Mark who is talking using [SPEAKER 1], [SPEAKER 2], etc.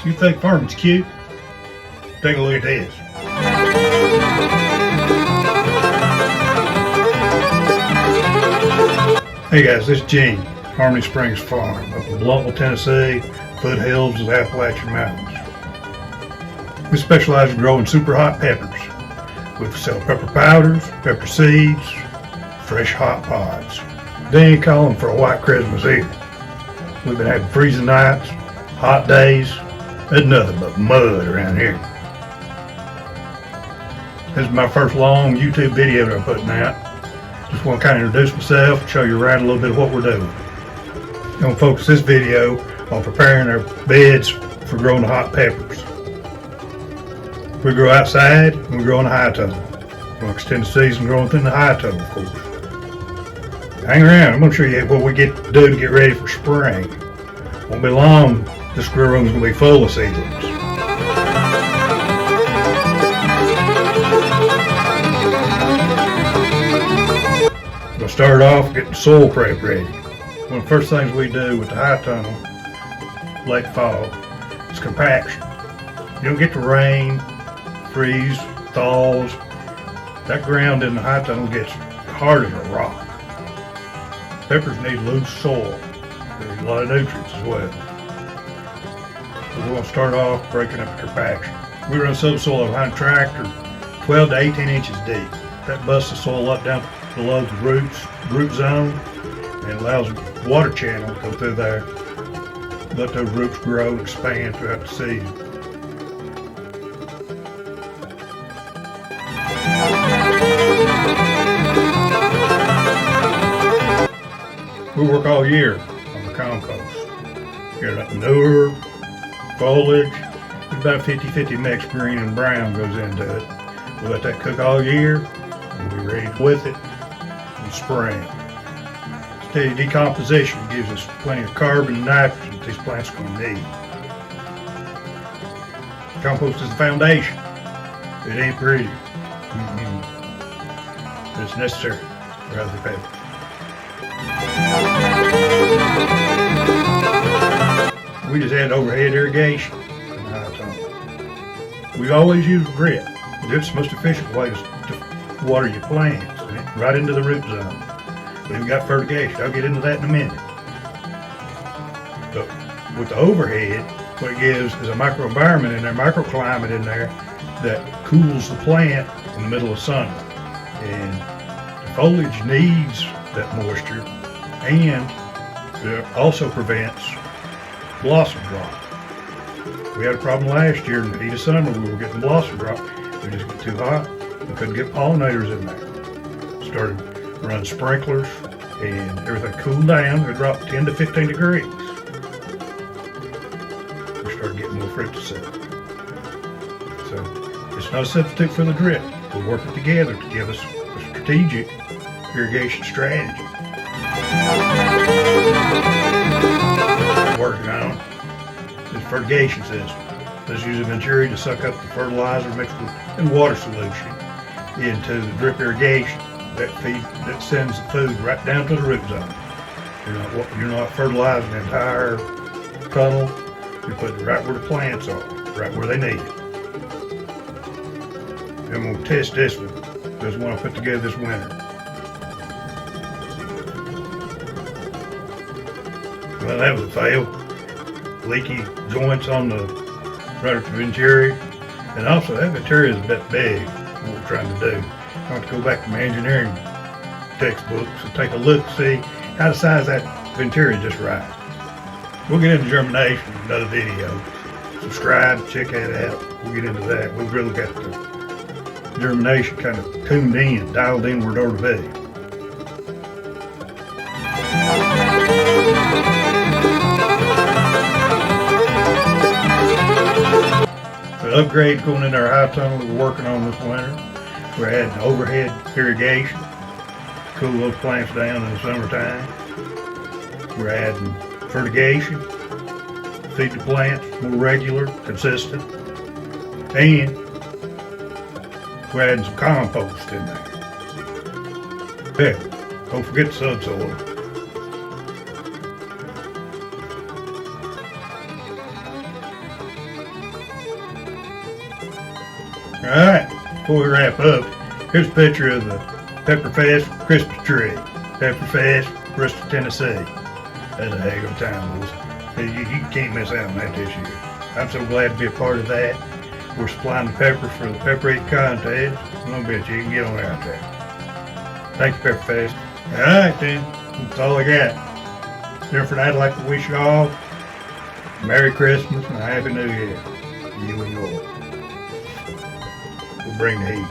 [SPEAKER 1] So you think farming's cute? Take a look at this. Hey guys, this is Gene, Harmony Springs Farm up in Bluntwell, Tennessee, foothills of the Appalachian Mountains. We specialize in growing super hot peppers. We sell pepper powders, pepper seeds, fresh hot pods. They ain't calling for a white Christmas either. We've been having freezing nights, hot days. There's nothing but mud around here. This is my first long YouTube video that I'm putting out. Just want to kind of introduce myself and show you around a little bit of what we're doing. I'm going to focus this video on preparing our beds for growing the hot peppers. We grow outside and we grow in the high tunnel. We'll extend the season growing through the high tunnel, of course. Hang around, I'm going to show you what we get to do to get ready for spring. Won't be long, this grow room is going to be full of seedlings. We'll start off getting soil prep ready. One of the first things we do with the high tunnel, late fall, is compaction. You don't get the rain, freeze, thaws. That ground in the high tunnel gets hard as a rock. Peppers need loose soil. There's a lot of nutrients as well. So we're going to start off breaking up the compaction. We run subsoil behind a tractor 12 to 18 inches deep. That busts the soil up down below the root zone and allows the water channel to go through there. Let those roots grow and expand throughout the season. We work all year on the compost. Get that manure, foliage, about a 50-50 mix green and brown goes into it. We let that cook all year and we're ready with it in spring. Steady decomposition gives us plenty of carbon and nitrogen that these plants are going to need. Compost is the foundation. It ain't pretty. But it's necessary for healthy peppers. We just add overhead irrigation in the high tunnel. We always use drip. Drip's the most efficient way to water your plants, right into the root zone. We've got fertigation. I'll get into that in a minute. But with the overhead, what it gives is a microenvironment in there, microclimate in there that cools the plant in the middle of summer. And the foliage needs that moisture, and it also prevents blossom drop. We had a problem last year in the heat of summer. We were getting blossom drop. It just got too hot. We couldn't get pollinators in there. Started running sprinklers and everything cooled down. It dropped 10 to 15 degrees. We started getting more fruit to sell. So it's not a substitute for the drip. We're working together to give us a strategic irrigation strategy. Working on this fertigation system. This uses Venturi to suck up the fertilizer mixed in water solution into the drip irrigation. That sends the food right down to the root zone. You're not fertilizing the entire tunnel. You put it right where the plants are, right where they need it. And we'll test this one. This one I put together this winter. Well, that was a fail. Leaky joints on the rudder Venturi. And also that Venturi is a bit big, what we're trying to do. I have to go back to my engineering textbooks and take a look, see how to size that Venturi just right. We'll get into germination in another video. Subscribe, check that out. We'll get into that. We've really got the germination kind of tuned in, dialed in where it ought to be. The upgrade going into our high tunnel that we're working on this winter. We're adding overhead irrigation to cool those plants down in the summertime. We're adding fertigation, feed the plants more regular, consistent, and we're adding some compost in there. Hey, don't forget the subsoil. Alright, before we wrap up, here's a picture of the Pepperfest Christmas tree. Pepperfest, Bristol, Tennessee. That's a heck of a time, boys. You can't miss out on that this year. I'm so glad to be a part of that. We're supplying the pepper for the Pepper Eat contest. A little bit, you can get on out there. Thank you, Pepperfest. Alright then, that's all I got. Then for that, I'd like to wish you all a Merry Christmas and a Happy New Year. You and yours. We'll bring the heat.